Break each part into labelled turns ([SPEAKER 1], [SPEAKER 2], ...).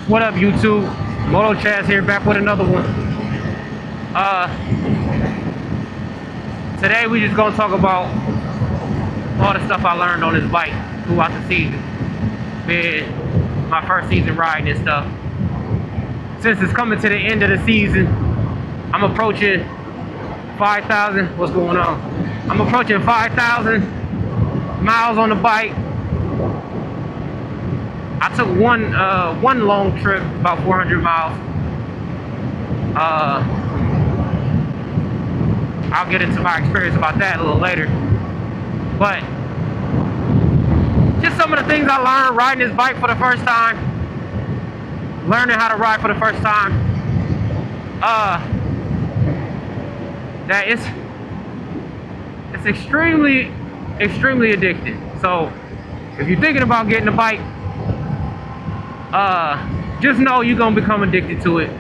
[SPEAKER 1] What up, YouTube? Moto Chaz here, back with another one. Today we just gonna talk about all the stuff I learned on this bike throughout the season. Been my first season riding and stuff. Since it's coming to the end of the season, I'm approaching 5,000. What's going on? I'm approaching 5,000 miles on the bike. I took one long trip, about 400 miles. I'll get into my experience about that a little later. But just some of the things I learned riding this bike for the first time. Learning how to ride for the first time. That it's extremely addicting. So if you're thinking about getting a bike, just know you're gonna become addicted to it,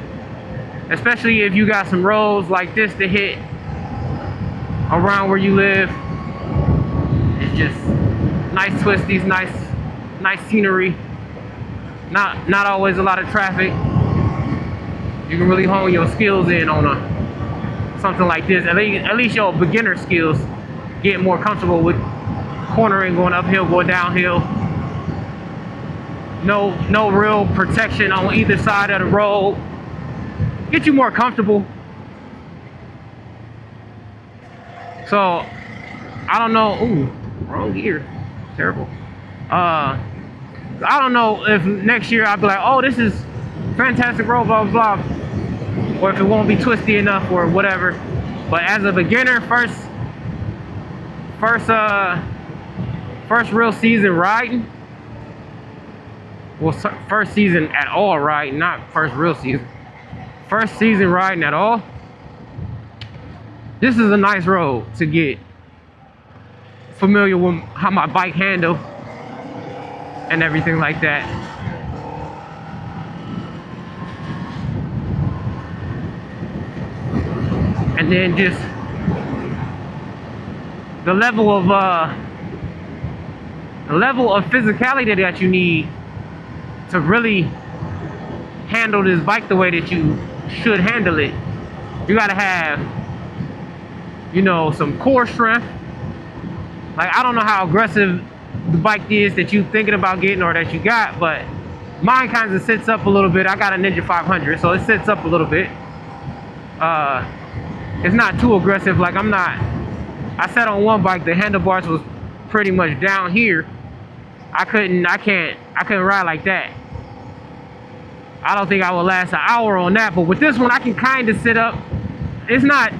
[SPEAKER 1] especially if you got some roads like this to hit around where you live. It's just nice twisties, nice scenery, not always a lot of traffic. You can really hone your skills in on something like this. At least your beginner skills get more comfortable with cornering, going uphill, going downhill. No real protection on either side of the road. Get you more comfortable. So I don't know. Ooh, wrong gear. Terrible. I don't know if next year I'll be like, oh, this is fantastic road, blah blah blah, or if it won't be twisty enough or whatever. But as a beginner, first real season riding. Well, first season at all riding, not first real season. First season riding at all. This is a nice road to get familiar with how my bike handle and everything like that. And then just the level of physicality that you need to really handle this bike the way that you should handle it. You gotta have, some core strength. Like, I don't know how aggressive the bike is that you thinking about getting or that you got, but mine kind of sits up a little bit. I got a Ninja 500, so it sits up a little bit. It's not too aggressive. Like, I sat on one bike, the handlebars was pretty much down here. I couldn't ride like that. I don't think I would last an hour on that, but with this one I can kind of sit up. It's not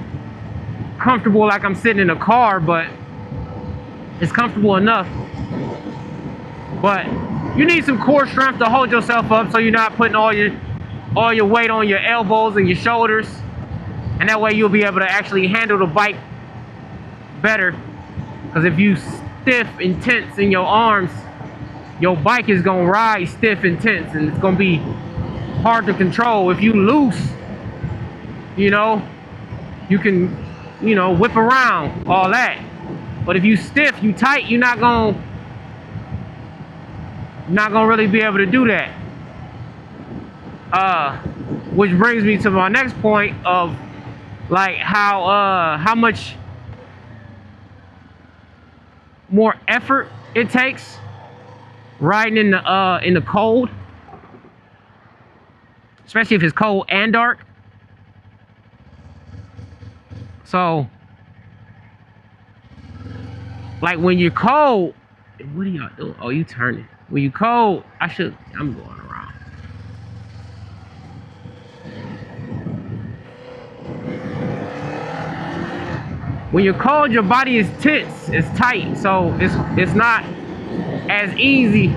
[SPEAKER 1] comfortable like I'm sitting in a car, but it's comfortable enough. But you need some core strength to hold yourself up so you're not putting all your weight on your elbows and your shoulders, and that way you'll be able to actually handle the bike better. Because if you stiff and tense in your arms, your bike is gonna ride stiff and tense, and it's gonna be hard to control. If you loose, you can, whip around, all that. But if you stiff, you tight, you're not gonna really be able to do that. Which brings me to my next point of like how much more effort it takes riding in the cold, especially if it's cold and dark. So, like when you're cold, what are y'all doing? Oh, you turning. When you're cold, I'm going around. When you're cold, your body is tense, it's tight, so it's not as easy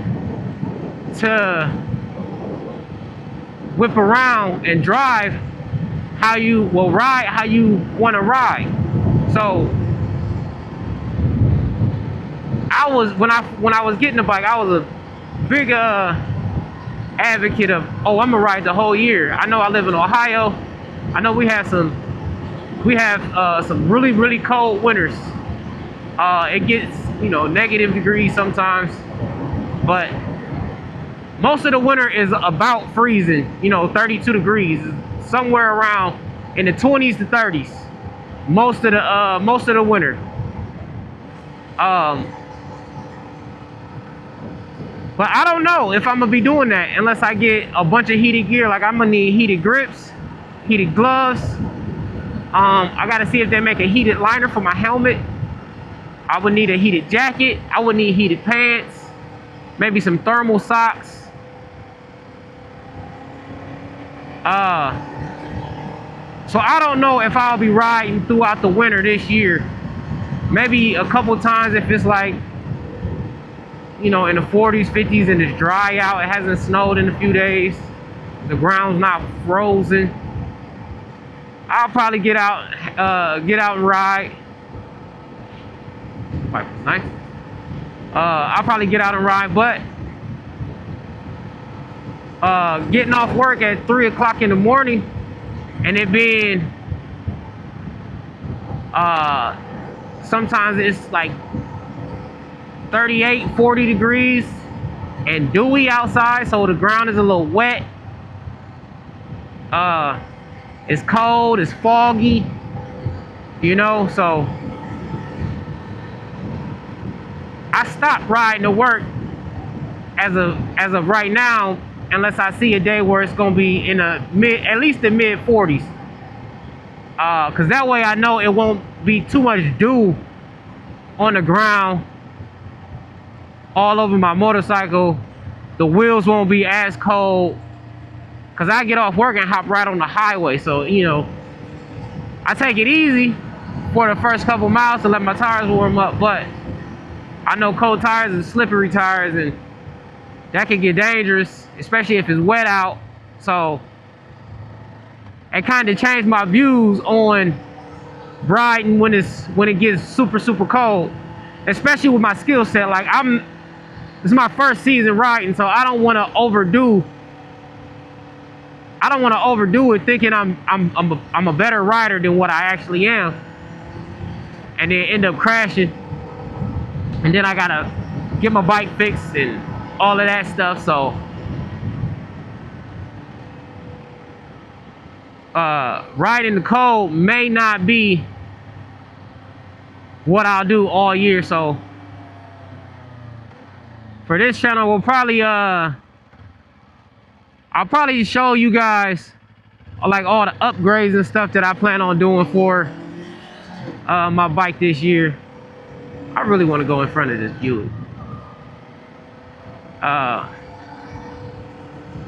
[SPEAKER 1] to whip around and drive how you want to ride. So when I was getting the bike, I was a big advocate of, I'm gonna ride the whole year. I know I live in Ohio. I know we have some really, really cold winters. It gets, negative degrees sometimes, but most of the winter is about freezing, you know, 32 degrees, somewhere around in the 20s to 30s. Most of the winter. But I don't know if I'm gonna be doing that unless I get a bunch of heated gear. Like I'm gonna need heated grips, heated gloves. I gotta see if they make a heated liner for my helmet. I would need a heated jacket. I would need heated pants, maybe some thermal socks. So I don't know if I'll be riding throughout the winter this year. Maybe a couple times if it's like, you know, in the 40s, 50s and it's dry out. It hasn't snowed in a few days. The ground's not frozen. I'll probably get out and ride. Nice. I'll probably get out and ride, but getting off work at 3 o'clock in the morning and it being sometimes it's like 38, 40 degrees and dewy outside, so the ground is a little wet. It's cold, it's foggy, you know, so I stopped riding to work as of right now, unless I see a day where it's gonna be in at least the mid 40s. Cause that way I know it won't be too much dew on the ground all over my motorcycle. The wheels won't be as cold. Cause I get off work and hop right on the highway. So, you know, I take it easy for the first couple miles to let my tires warm up, but I know cold tires and slippery tires, and that can get dangerous, especially if it's wet out. So it kind of changed my views on riding when it gets super, super cold, especially with my skill set. Like this is my first season riding, so I don't want to overdo. I don't want to overdo it, thinking I'm a better rider than what I actually am, and then end up crashing, and then I gotta get my bike fixed and all of that stuff. So riding the cold may not be what I'll do all year. So for this channel, we'll probably I'll probably show you guys like all the upgrades and stuff that I plan on doing for my bike this year. I really want to go in front of this Buick. But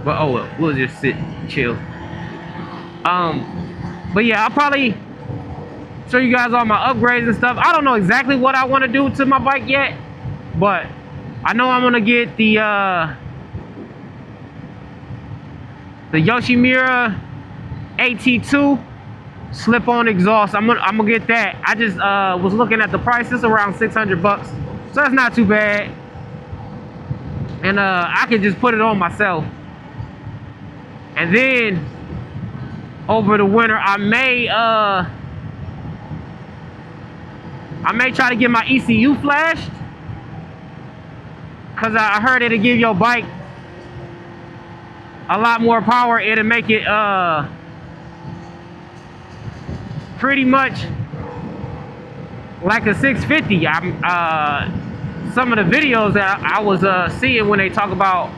[SPEAKER 1] oh well, we'll just sit and chill. But yeah, I'll probably show you guys all my upgrades and stuff. I don't know exactly what I want to do to my bike yet, but I know I'm gonna get the Yoshimura AT2 slip-on exhaust. I'm gonna get that. I just was looking at the prices, around 600 bucks, so that's not too bad. And I can just put it on myself. And then over the winter, I may try to get my ECU flashed, cause I heard it'll give your bike a lot more power. It'll make it pretty much like a 650. Some of the videos that I was seeing when they talk about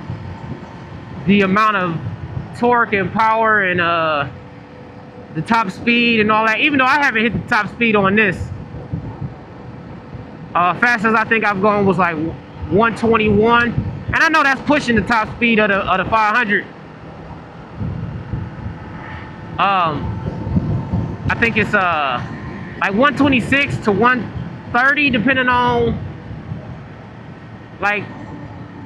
[SPEAKER 1] the amount of torque and power and the top speed and all that, even though I haven't hit the top speed on this, fastest I think I've gone was like 121, and I know that's pushing the top speed of the 500. I think it's like 126 to 130, depending on like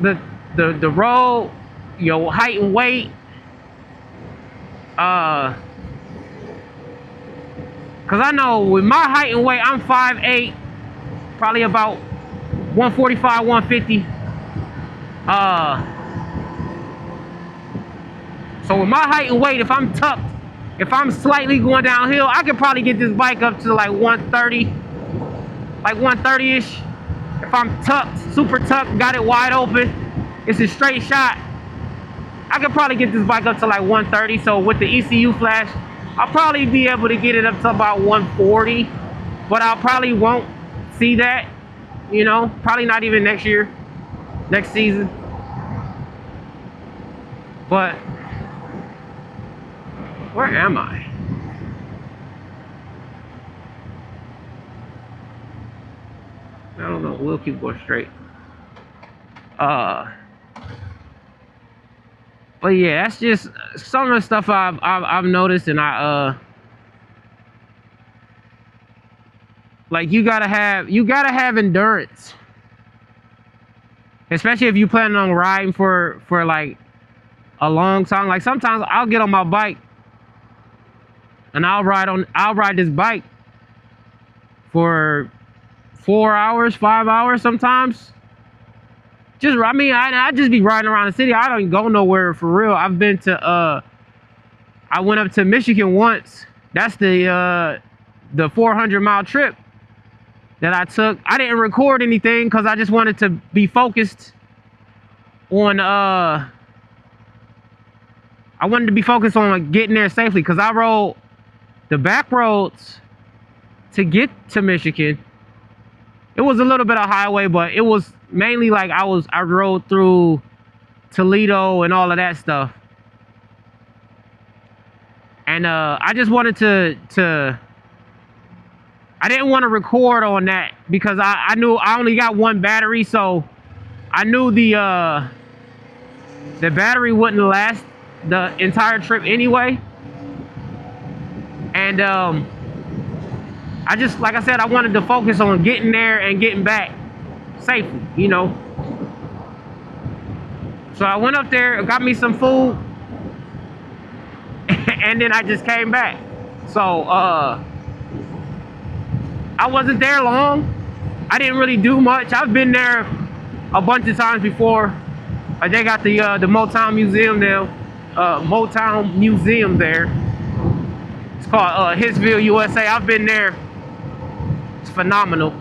[SPEAKER 1] the road, your height and weight. Cause I know with my height and weight, I'm 5'8", probably about 145, 150. So with my height and weight, if I'm tucked, if I'm slightly going downhill, I could probably get this bike up to like 130, like 130-ish. If I'm tucked, super tucked, got it wide open, it's a straight shot, I could probably get this bike up to like 130. So with the ECU flash, I'll probably be able to get it up to about 140. But I probably won't see that, you know, probably not even next year, next season. But where am I? I don't know. We'll keep going straight. But yeah, that's just some of the stuff I've noticed, and like you gotta have endurance, especially if you planning on riding for like a long time. Like sometimes I'll get on my bike and I'll ride this bike for 4 hours, 5 hours sometimes. I just be riding around the city. I don't go nowhere for real. I've been to I went up to Michigan once. That's the 400-mile trip that I took. I didn't record anything because I just wanted to be focused on I wanted to be focused on like getting there safely, because I rode the back roads to get to Michigan. It was a little bit of highway, but it was mainly like I rode through Toledo and all of that stuff. And I just wanted to I didn't want to record on that because I knew I only got one battery, so I knew the battery wouldn't last the entire trip anyway. And I just, like I said, I wanted to focus on getting there and getting back safely, you know. So I went up there, got me some food, and then I just came back. So I wasn't there long. I didn't really do much. I've been there a bunch of times before. They got the Motown Museum there. Motown Museum there. It's called Hitsville, USA. I've been there. It's phenomenal.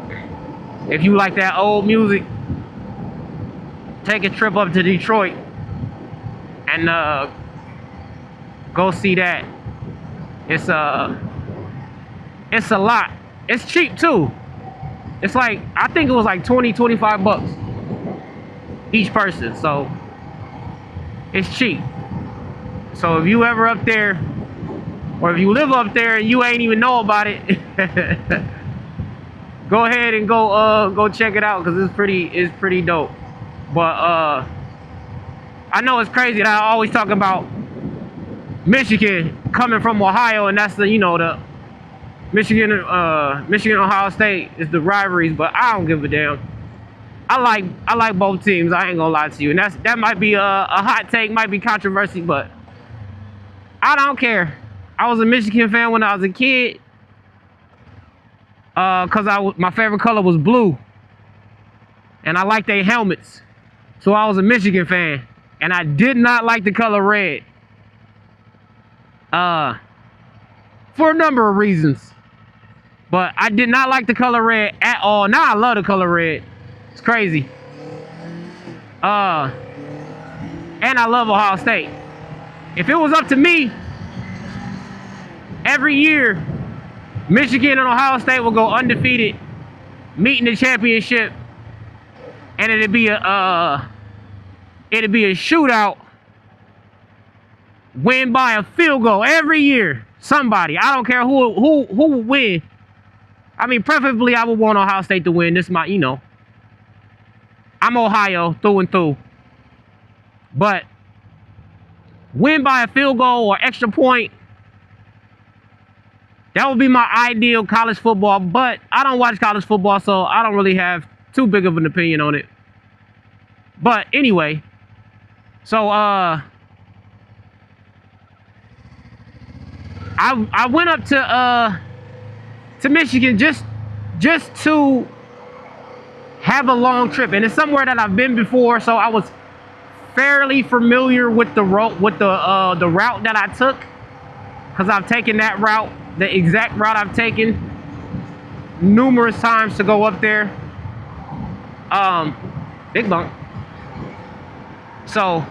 [SPEAKER 1] If you like that old music, take a trip up to Detroit and go see that. It's a lot. It's cheap too. It's like, I think it was like 20-25 bucks each person, so it's cheap. So if you ever up there, or if you live up there and you ain't even know about it, go ahead and go check it out, because it's pretty dope. But I know it's crazy that I always talk about Michigan coming from Ohio, and that's the, you know, the Michigan Ohio State is the rivalries, but I don't give a damn. I like both teams. I ain't gonna lie to you, and that might be a hot take, might be controversy, but I don't care. I was a Michigan fan when I was a kid, cause my favorite color was blue, and I liked their helmets, so I was a Michigan fan, and I did not like the color red, for a number of reasons, but I did not like the color red at all. Now I love the color red. It's crazy. And I love Ohio State. If it was up to me, every year, Michigan and Ohio State will go undefeated, meet in the championship, and it'd be a shootout, win by a field goal every year. Somebody, I don't care who would win. I mean, preferably I would want Ohio State to win. This is my, you know, I'm Ohio through and through, but win by a field goal or extra point. That would be my ideal college football, but I don't watch college football, so I don't really have too big of an opinion on it. But anyway, so I went up to Michigan just to have a long trip, and it's somewhere that I've been before, so I was fairly familiar with the route that I took, because I've taken that route, the exact route I've taken numerous times to go up there. Big bump. So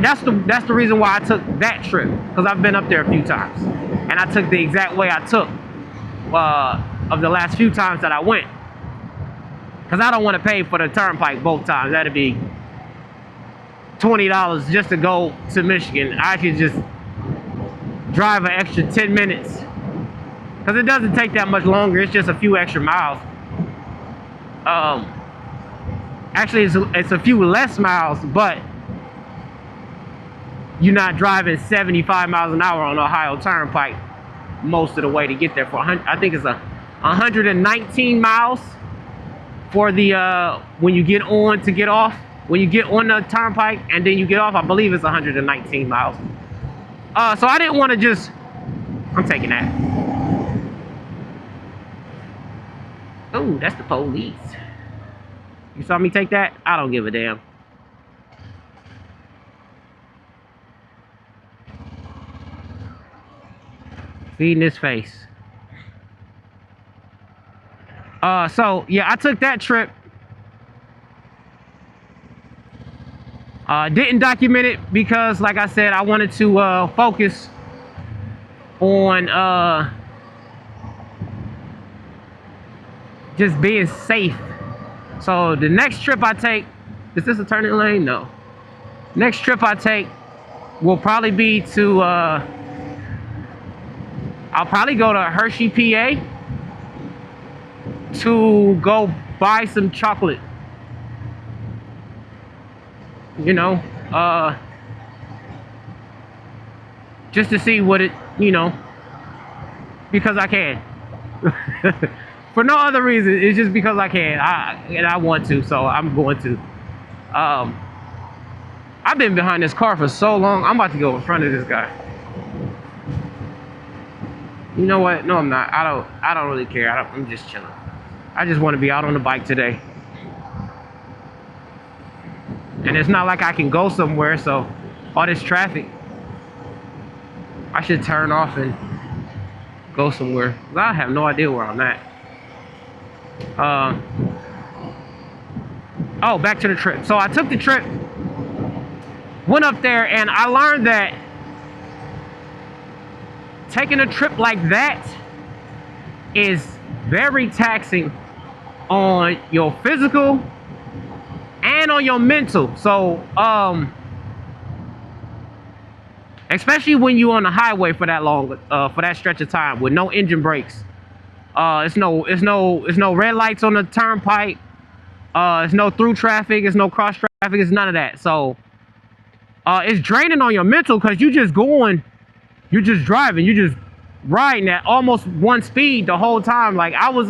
[SPEAKER 1] that's the reason why I took that trip, because I've been up there a few times, and I took the exact way I took of the last few times that I went, because I don't want to pay for the turnpike both times. That'd be $20 just to go to Michigan. I could just drive an extra 10 minutes, because it doesn't take that much longer. It's just a few extra miles. Actually, it's a few less miles, but you're not driving 75 miles an hour on the Ohio Turnpike most of the way to get there. I think it's 119 miles for the when you get on to get off. When you get on the turnpike and then you get off, I believe it's 119 miles. So I didn't want to just. I'm taking that. Oh, that's the police. You saw me take that? I don't give a damn. Feeding his face. So yeah, I took that trip. Didn't document it because, like I said, I wanted to focus on just being safe. So the next trip I take, is this a turning lane? No. Next trip I take will probably be to, I'll probably go to Hershey, PA to go buy some chocolate. You know, just to see what it, you know, because I can. For no other reason, it's just because I can. And I want to, so I'm going to. I've been behind this car for so long. I'm about to go in front of this guy. You know what? No, I'm not. I don't really care. I'm just chilling. I just want to be out on the bike today. And it's not like I can go somewhere, so all this traffic, I should turn off and go somewhere. I have no idea where I'm at. Oh, back to the trip. So I took the trip, went up there, and I learned that taking a trip like that is very taxing on your physical and on your mental. So especially when you're on the highway for that long, for that stretch of time with no engine brakes. It's no red lights on the turnpike. It's no through traffic. It's no cross traffic. It's none of that. So it's draining on your mental, because you're just driving, you're just riding at almost one speed the whole time. Like I was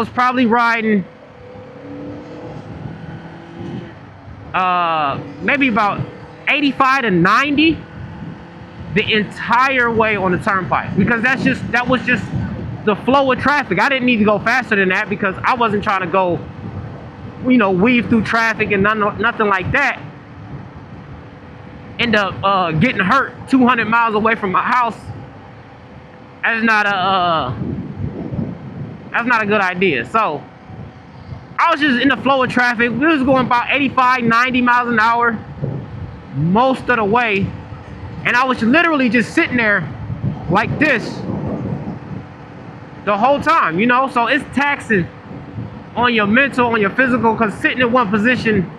[SPEAKER 1] probably riding maybe about 85 to 90 the entire way on the turnpike, because that was just the flow of traffic. I didn't need to go faster than that because I wasn't trying to go, you know, weave through traffic and nothing like that. End up getting hurt 200 miles away from my house. That's not a good idea. So I was just in the flow of traffic. We was going about 85, 90 miles an hour most of the way. And I was literally just sitting there like this the whole time, you know? So it's taxing on your mental, on your physical, because sitting in one position,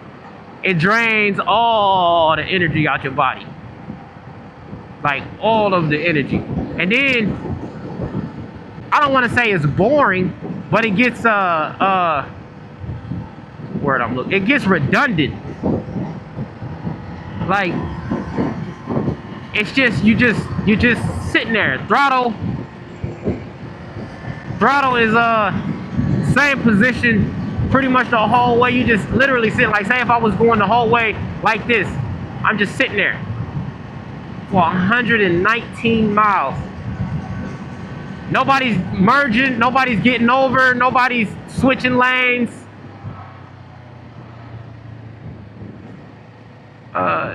[SPEAKER 1] it drains all the energy out your body. Like all of the energy. And then, I don't want to say it's boring, but it gets, it gets redundant. Like, it's just, you're just sitting there. Throttle is same position pretty much the whole way. You just literally sit. Like, say if I was going the whole way like this, I'm just sitting there for 119 miles. Nobody's merging, nobody's getting over, nobody's switching lanes.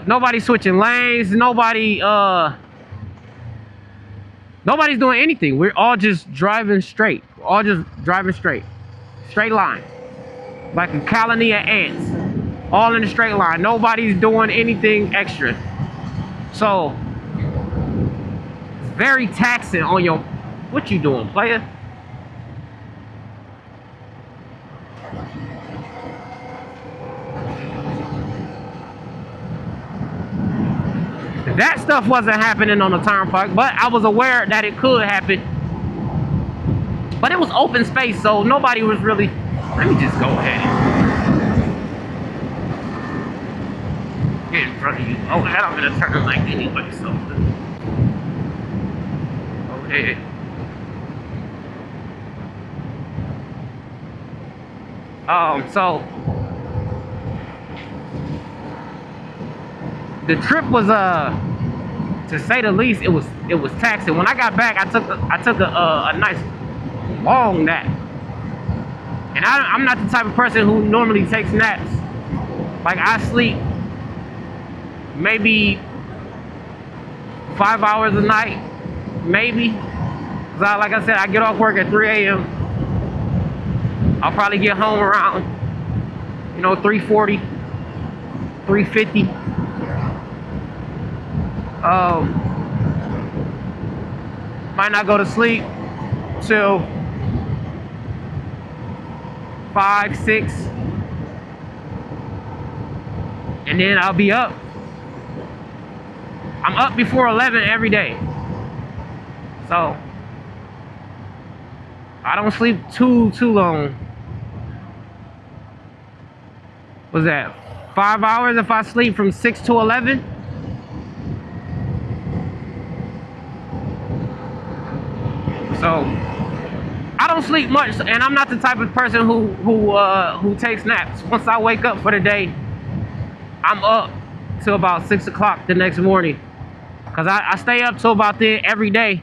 [SPEAKER 1] Nobody's switching lanes, nobody's doing anything. We're all just driving straight. We're all just driving straight. Straight line. Like a colony of ants all in a straight line. Nobody's doing anything extra. So it's very taxing on your, what you doing, player? That stuff wasn't happening on the turnpike, but I was aware that it could happen. But it was open space, so nobody was really. Let me just go ahead and get in front of you. Oh, and I'm gonna turn left anyway, so go ahead. So the trip was to say the least, it was taxing. When I got back, I took a nice long nap. And I'm not the type of person who normally takes naps. Like, I sleep maybe 5 hours a night, maybe. Cause like I said, I get off work at 3 a.m. I'll probably get home around, 3:40, 3:50. Might not go to sleep till 5, 6, and then I'll be up. I'm up before 11 every day, so I don't sleep too long. What's that? 5 hours if I sleep from 6 to 11. So I don't sleep much, and I'm not the type of person who takes naps. Once I wake up for the day, I'm up till about 6 o'clock the next morning, cause I stay up till about then every day,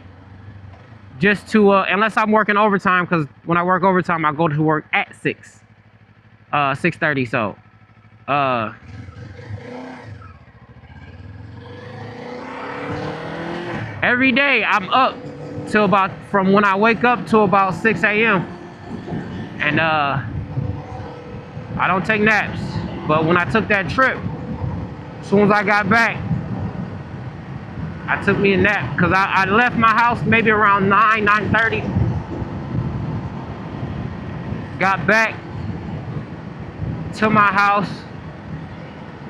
[SPEAKER 1] just to unless I'm working overtime. Cause when I work overtime, I go to work at 6:30. So every day I'm up till about, from when I wake up to about 6 a.m. and I don't take naps. But when I took that trip, as soon as I got back, I took me a nap, because I left my house maybe around 9:30. Got back to my house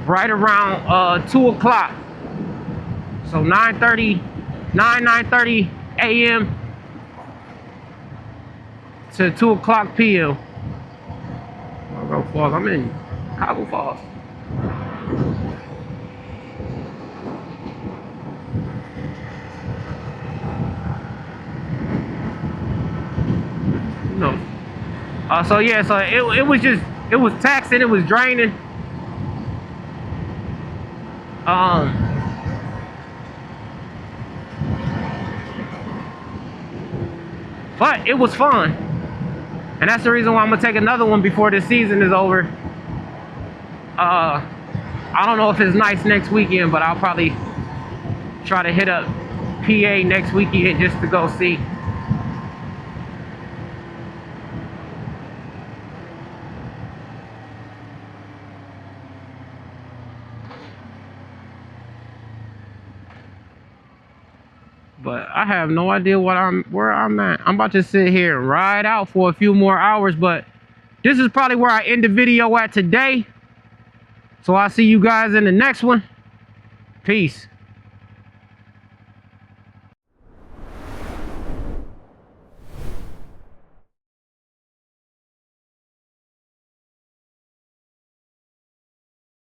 [SPEAKER 1] right around 2 o'clock. So 9:30 a.m. to 2 o'clock p.m. Falls. I'm in Chicago Falls. No. So yeah, so it was just, it was taxing, it was draining. But it was fun. And that's the reason why I'm gonna take another one before the season is over. I don't know if it's nice next weekend, but I'll probably try to hit up PA next weekend just to go see. But I have no idea where I'm at. I'm about to sit here and ride out for a few more hours, but this is probably where I end the video at today. So I'll see you guys in the next one. Peace.